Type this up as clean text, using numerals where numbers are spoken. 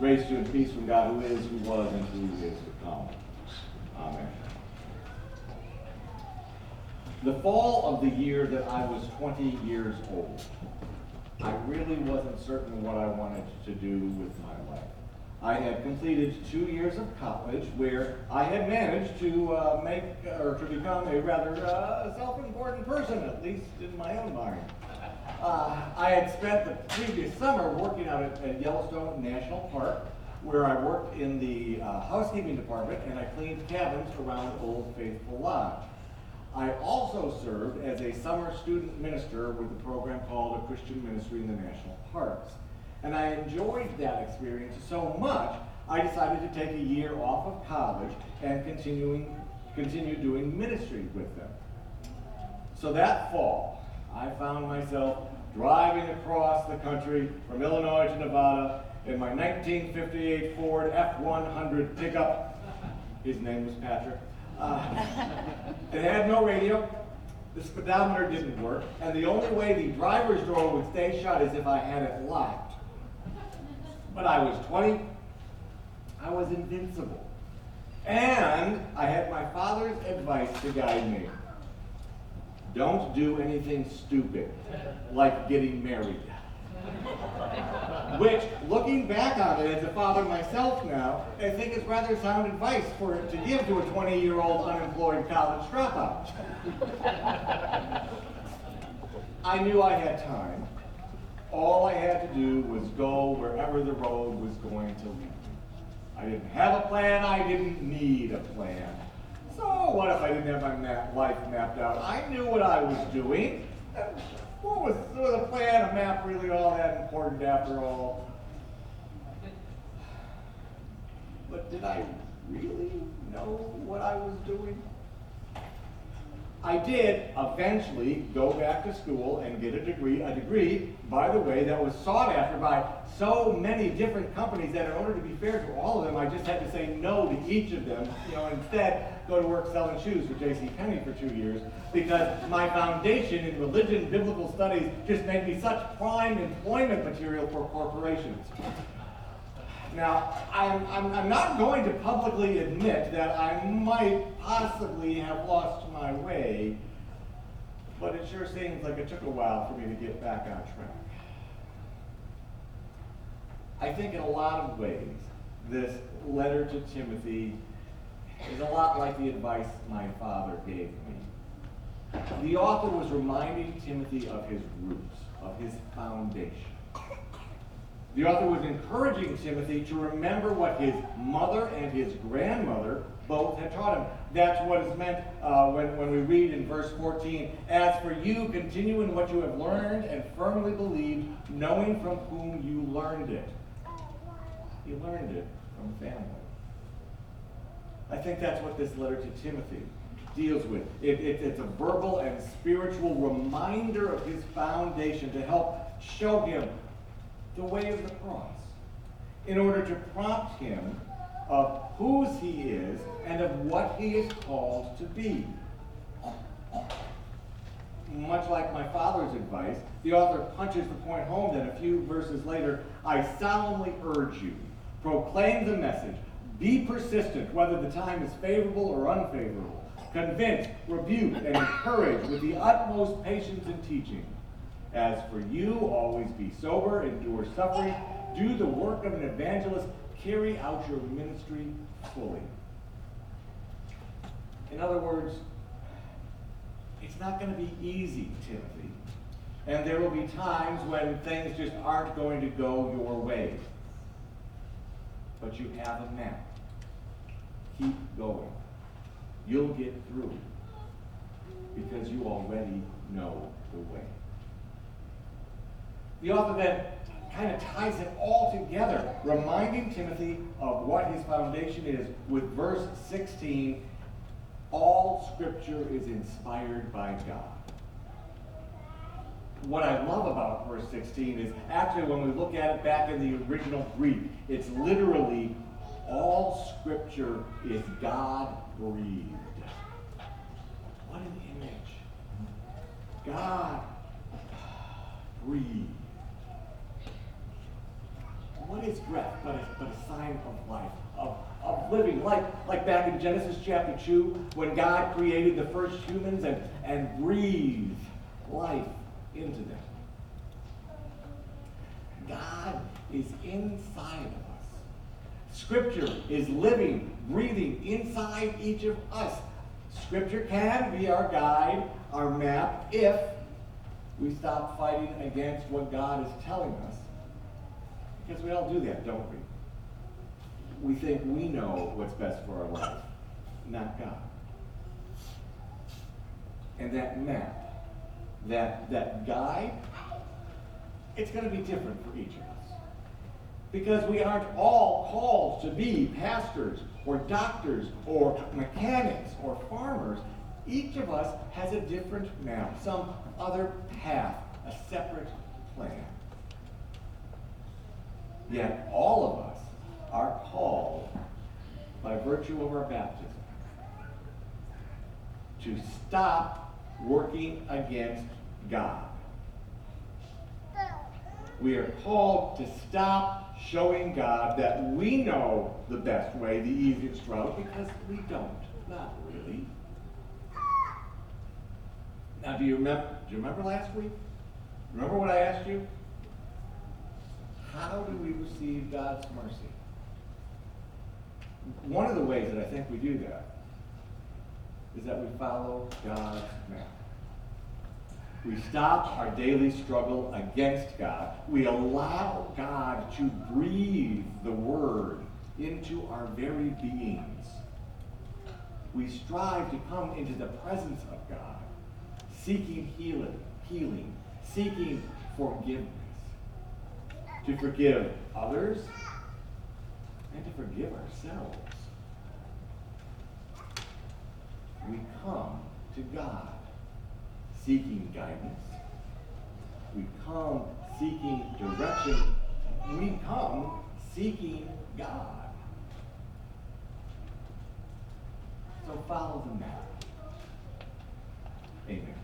Grace to you and peace from God who is, who was, and who is to come. Amen. The fall of the year that I was 20 years old, I really wasn't certain what I wanted to do with my life. I had completed 2 years of college where I had managed to become a rather self-important person, at least in my own mind. I had spent the previous summer working out at Yellowstone National Park, where I worked in the housekeeping department and I cleaned cabins around Old Faithful Lodge. I also served as a summer student minister with a program called A Christian Ministry in the National Parks. And I enjoyed that experience so much, I decided to take a year off of college and continue doing ministry with them. So that fall, I found myself driving across the country from Illinois to Nevada in my 1958 Ford F-100 pickup. His name was Patrick. It had no radio, the speedometer didn't work, and the only way the driver's door would stay shut is if I had it locked. But I was 20, I was invincible, and I had my father's advice to guide me. Don't do anything stupid, like getting married. Which, looking back on it as a father myself now, I think is rather sound advice to give to a 20-year-old unemployed college dropout. I knew I had time. All I had to do was go wherever the road was going to lead me. I didn't have a plan, I didn't need a plan. So what if I didn't have my life mapped out? I knew what I was doing. Was a plan, a map really all that important after all? But did I really know what I was doing? I did eventually go back to school and get a degree, by the way, that was sought after by so many different companies that in order to be fair to all of them, I just had to say no to each of them, instead go to work selling shoes for J.C.Penney for 2 years, because my foundation in religion, biblical studies, just made me such prime employment material for corporations. Now, I'm not going to publicly admit that I might possibly have lost my way, but it sure seems like it took a while for me to get back on track. I think in a lot of ways, this letter to Timothy is a lot like the advice my father gave me. The author was reminding Timothy of his roots, of his foundation. The author was encouraging Timothy to remember what his mother and his grandmother both had taught him. That's what is meant when we read in verse 14, "As for you, continue in what you have learned and firmly believed, knowing from whom you learned it." He learned it from family. I think that's what this letter to Timothy deals with. It's a verbal and spiritual reminder of his foundation to help show him the way of the cross, in order to prompt him of whose he is and of what he is called to be. Much like my father's advice, the author punches the point home that a few verses later, "I solemnly urge you, proclaim the message, be persistent whether the time is favorable or unfavorable, convince, rebuke, and encourage with the utmost patience and teaching. As for you, always be sober, endure suffering, do the work of an evangelist, carry out your ministry fully." In other words, it's not going to be easy, Timothy. And there will be times when things just aren't going to go your way. But you have a map. Keep going. You'll get through because you already know the way. The author then kind of ties it all together, reminding Timothy of what his foundation is with verse 16, "All Scripture is inspired by God." What I love about verse 16 is actually when we look at it back in the original Greek, it's literally, "All Scripture is God-breathed." What an image. God breathed. what is breath but a sign of life, of living? Like back in Genesis chapter 2, when God created the first humans and breathed life into them. God is inside of us. Scripture is living, breathing inside each of us. Scripture can be our guide, our map, if we stop fighting against what God is telling us. Because we all do that, don't we? We think we know what's best for our life, not God. And that map, that guide, it's going to be different for each of us. Because we aren't all called to be pastors or doctors or mechanics or farmers. Each of us has a different map, some other path, a separate plan. Yet all of us are called, by virtue of our baptism, to stop working against God. We are called to stop showing God that we know the best way, the easiest route, because we don't. Not really. Now, do you remember last week? Remember what I asked you? How do we receive God's mercy? One of the ways that I think we do that is that we follow God's map. We stop our daily struggle against God. We allow God to breathe the word into our very beings. We strive to come into the presence of God, seeking healing, seeking forgiveness, to forgive others and to forgive ourselves. We come to God seeking guidance. We come seeking direction. We come seeking God. So follow the map. Amen.